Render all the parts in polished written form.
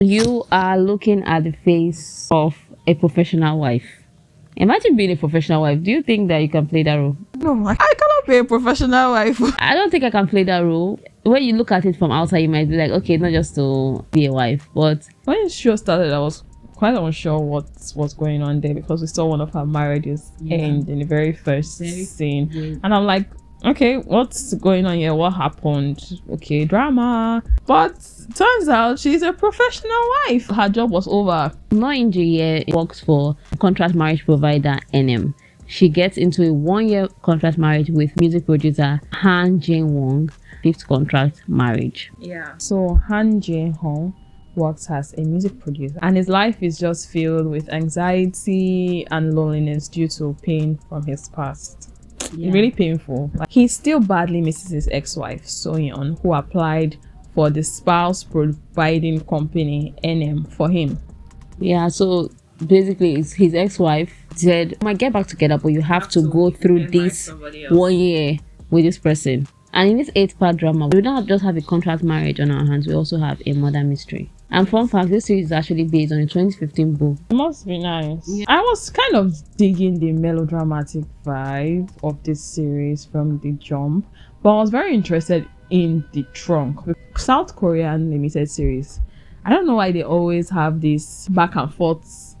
You are looking at the face of a professional wife. Imagine being a professional wife. Do you think that you can play that role? No, I cannot be a professional wife. I don't think I can play that role. When you look at it from outside, you might be like, okay, not just to be a wife, but When the show started, I was quite unsure what was going on there because we saw one of her marriages end in the very first scene. And I'm like, okay, what's going on here? What happened? Okay, drama. But turns out she's a professional wife. Her job was over. not Inji works for contract marriage provider NM. She gets into a 1-year contract marriage with music producer Han Jin Wong. 5th contract marriage. Yeah. So Han Jae Hong works as a music producer, and his life is just filled with anxiety and loneliness due to pain from his past. Really painful. Like, he still badly misses his ex-wife Soyeon, who applied for the spouse providing company NM for him. Yeah, so basically it's his ex-wife said, I might get back together, but you have to go through this 1 year with this person. And in this 8-part drama, we don't just have a contract marriage on our hands, we also have a murder mystery. And fun fact, this series is actually based on a 2015 book. It must be nice. Yeah. I was kind of digging the melodramatic vibe of this series from the jump, but I was very interested in the trunk. South Korean limited series, I don't know why they always have this back and forth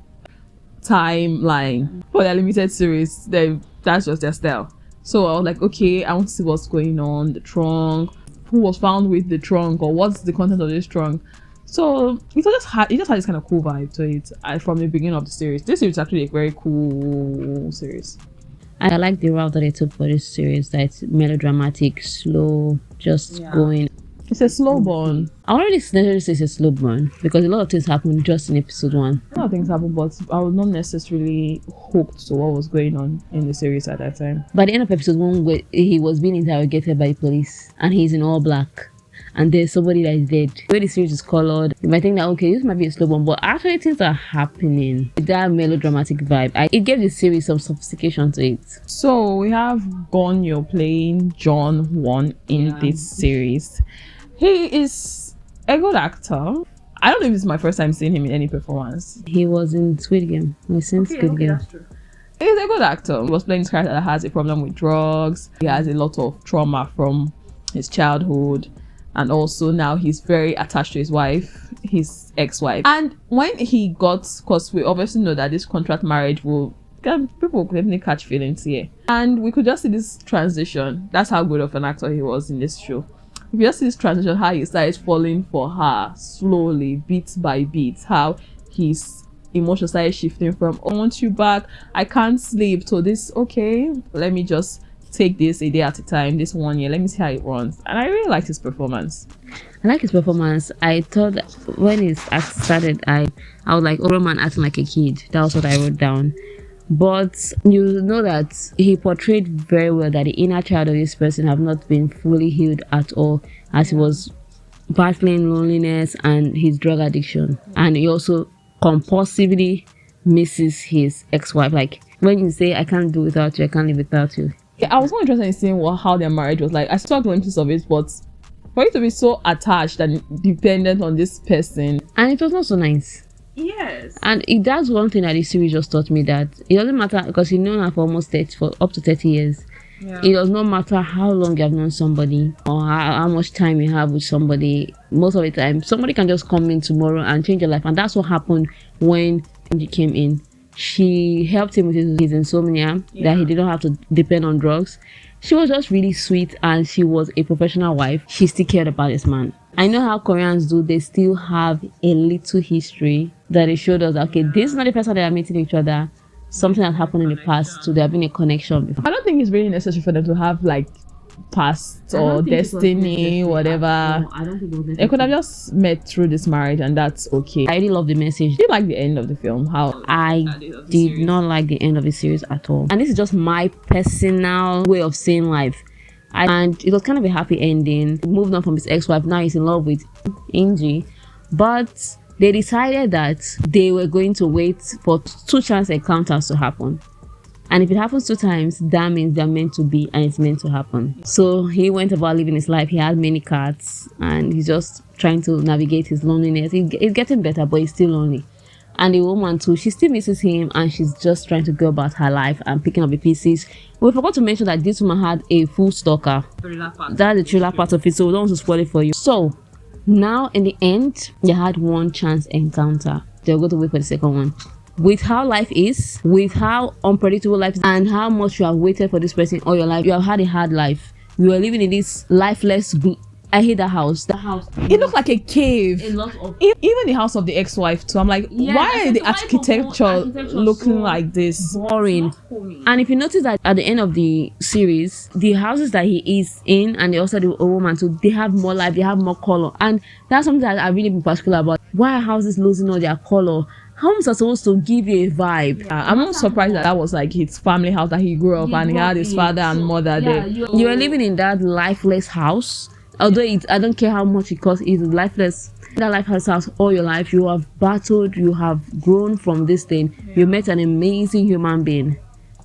timeline for their limited series. That's just their style. So I was like, okay, I want to see what's going on, the trunk, who was found with the trunk, or what's the content of this trunk. So it just had this kind of cool vibe to it from the beginning of the series. This series is actually a very cool series. I like the route that they took for this series, that it's melodramatic, slow, just going. It's a slow burn. I already necessarily say it's a slow burn because a lot of things happen just in episode 1. A lot of things happen, but I was not necessarily hooked to what was going on in the series at that time. By the end of episode 1, he was being interrogated by the police and he's in all black. And there's somebody that is dead. The way the series is colored, you might think that, okay, this might be a slow burn, but actually things are happening. That melodramatic vibe, it gave the series some sophistication to it. So we have Gonyo playing John Won in this series. He is a good actor. I don't know if it's my first time seeing him in any performance. He was in Squid Game. We've seen Squid Game. That's true. He's a good actor. He was playing this character that has a problem with drugs. He has a lot of trauma from his childhood. And also now he's very attached to his wife, his ex-wife. And when he got, because we obviously know that this contract marriage will, people will definitely catch feelings here. And we could just see this transition. That's how good of an actor he was in this show. If you just see this transition, how he started falling for her slowly, bit by bit, how his emotions started shifting from, I want you back, I can't sleep, to this, okay, let me just take this a day at a time, this 1 year, let me see how it runs. And I really liked his performance. I like his performance. I thought that when his act started, I was like, oh, Roman acting like a kid. That was what I wrote down. But you know that he portrayed very well that the inner child of this person have not been fully healed at all, as he was battling loneliness and his drug addiction. And he also compulsively misses his ex-wife. Like when you say, I can't do without you, I can't live without you. Yeah, I was more interested in seeing how their marriage was like. I saw glimpses of it, but for you to be so attached and dependent on this person. And it was not so nice. Yes. And that's one thing that this series just taught me, that it doesn't matter, because you've known her for for up to 30 years. Yeah. It does not matter how long you have known somebody or how much time you have with somebody. Most of the time, somebody can just come in tomorrow and change your life. And that's what happened when he came in. She helped him with his insomnia, that he didn't have to depend on drugs. She was just really sweet, and she was a professional wife. She still cared about this man. I know how Koreans do. They still have a little history that they showed us that, okay, this is not the person they are meeting each other. Something that happened in the past, so there have been a connection before. I don't think it's really necessary for them to have like past or destiny, whatever. No, I don't think it was necessary. They could have just met through this marriage, and that's okay. I really love the message. Did you like the end of the film? How I did not like the end of the series at all. And this is just my personal way of seeing life. And it was kind of a happy ending. He moved on from his ex-wife. Now he's in love with Inji. But they decided that they were going to wait for 2 chance encounters to happen. And if it happens 2 times, that means they're meant to be and it's meant to happen. So he went about living his life. He had many cats and he's just trying to navigate his loneliness. It's getting better, but he's still lonely. And the woman too, she still misses him, and she's just trying to go about her life and picking up the pieces. We forgot to mention that this woman had a full stalker. That's the thriller part of it, so we don't want to spoil it for you. So now in the end, they had one chance encounter. They're going to wait for the second one. With how life is, with how unpredictable life is, and how much you have waited for this person all your life, you have had a hard life. You are living in this lifeless I hate that house. The house. It looked like a cave. A lot of Even the house of the ex-wife too. I'm like, Yeah, why I are think the the wife of architecture looking so like this? boring. And if you notice that at the end of the series, the houses that he is in, and also the woman too, they have more life, they have more color, and that's something that I've really been particular about. Why are houses losing all their color? Homes are supposed to give you a vibe. Yeah, I'm not surprised that was like his family house that he grew up and he had his father and mother there. You are living in that lifeless house. Although I don't care how much it costs, it's lifeless. That lifeless house all your life, you have battled, you have grown from this thing. You met an amazing human being,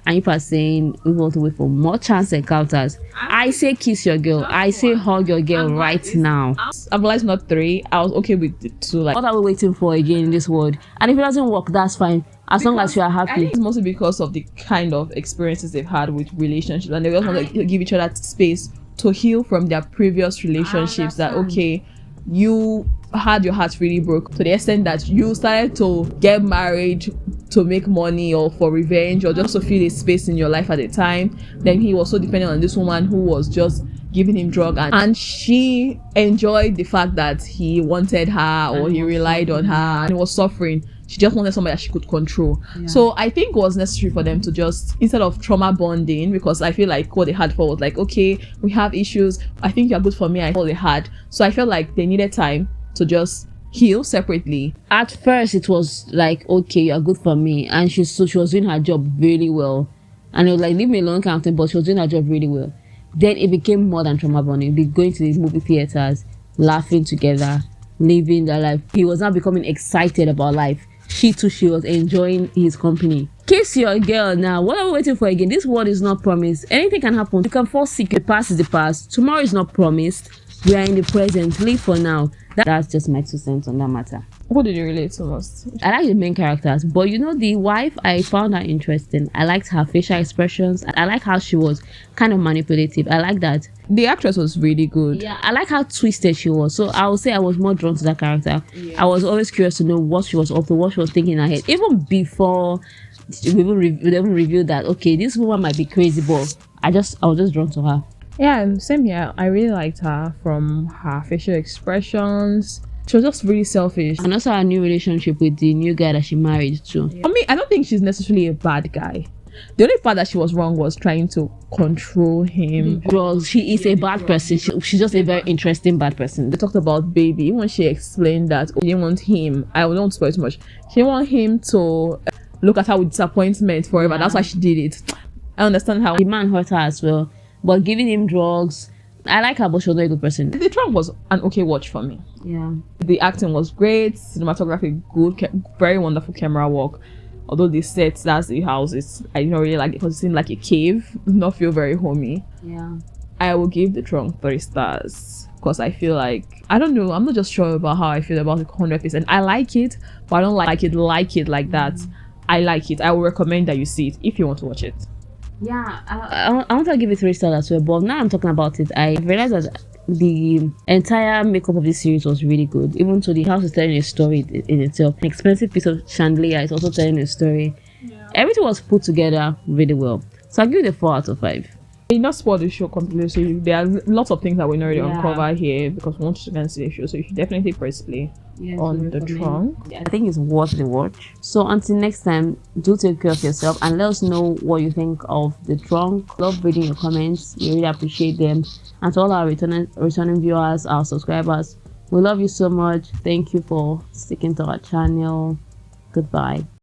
and you are saying we want to wait for more chance encounters. I say kiss your girl. I say hug your girl right now. I've realized not 3. I was okay with the 2. Like, What are we waiting for again in this world? And if it doesn't work, that's fine. As long as you are I happy. think it's mostly because of the kind of experiences they've had with relationships, and they just want to give each other space to heal from their previous relationships. That okay, you had your heart really broke to the extent that you started to get married to make money or for revenge or just to feel a space in your life at the time. Then he was so dependent on this woman who was just giving him drug, and she enjoyed the fact that he wanted her or he relied on her, and he was suffering. She just wanted somebody that she could control. So I think it was necessary for them to just, instead of trauma bonding, because I feel like what they had for was like, okay, we have issues, I think you're good for me, I thought they had. So I felt like they needed time to just heal separately. At first it was like, okay, you're good for me, and she was doing her job really well, and it was like, leave me alone kind of thing, but she was doing her job really well. Then it became more than trauma bonding. We'd be going to these movie theaters, laughing together, living their life. He was now becoming excited about life. She too, she was enjoying his company. Kiss your girl now. What are we waiting for again? This world is not promised. Anything can happen. You can fall sick. The past is the past. Tomorrow is not promised. We are in the present. Live for now. That's just my 2 cents on that matter. What did you relate to most? I like the main characters, but you know, the wife, I found her interesting. I liked her facial expressions. I like how she was kind of manipulative. I like that. The actress was really good. Yeah, I like how twisted she was. So I would say I was more drawn to that character. I was always curious to know what she was up to, what she was thinking in her head, even before we even revealed that okay, this woman might be crazy, but I was just drawn to her. Yeah, same here. I really liked her from her facial expressions. She was just really selfish. And also her new relationship with the new guy that she married to. I mean, I don't think she's necessarily a bad guy. The only part that she was wrong was trying to control him. Well, she is a bad person. She's just a very interesting bad person. They talked about baby when she explained that she didn't want him. I don't spoil too much. She didn't want him to look at her with disappointment forever. Yeah. That's why she did it. I understand how the man hurt her as well, but giving him drugs. I like her, but she was not a good person. The Trump was an okay watch for me. Yeah. The acting was great, cinematography good, very wonderful camera work. Although the sets, that's the houses, I didn't really like it because it seemed like a cave. Did not feel very homey. Yeah. I will give The Trunk 3 stars because I feel like, I don't know, I'm not just sure about how I feel about it 100%. I like it, but I don't like it like that. I like it. I will recommend that you see it if you want to watch it. Yeah, I want to give it 3 stars as well, but now I'm talking about it, I realized that the entire makeup of this series was really good. Even though the house is telling a story in itself. An expensive piece of chandelier is also telling a story. Yeah. Everything was put together really well. So I'll give it a 4 out of 5. You not spoil the show completely, so there are lots of things that we already uncover here because we want you to see the show. So you should definitely press play on The Trunk. I think it's worth the watch. So until next time, do take care of yourself and let us know what you think of The Trunk. Love reading your comments. We really appreciate them. And to all our returning viewers, our subscribers, we love you so much. Thank you for sticking to our channel. Goodbye.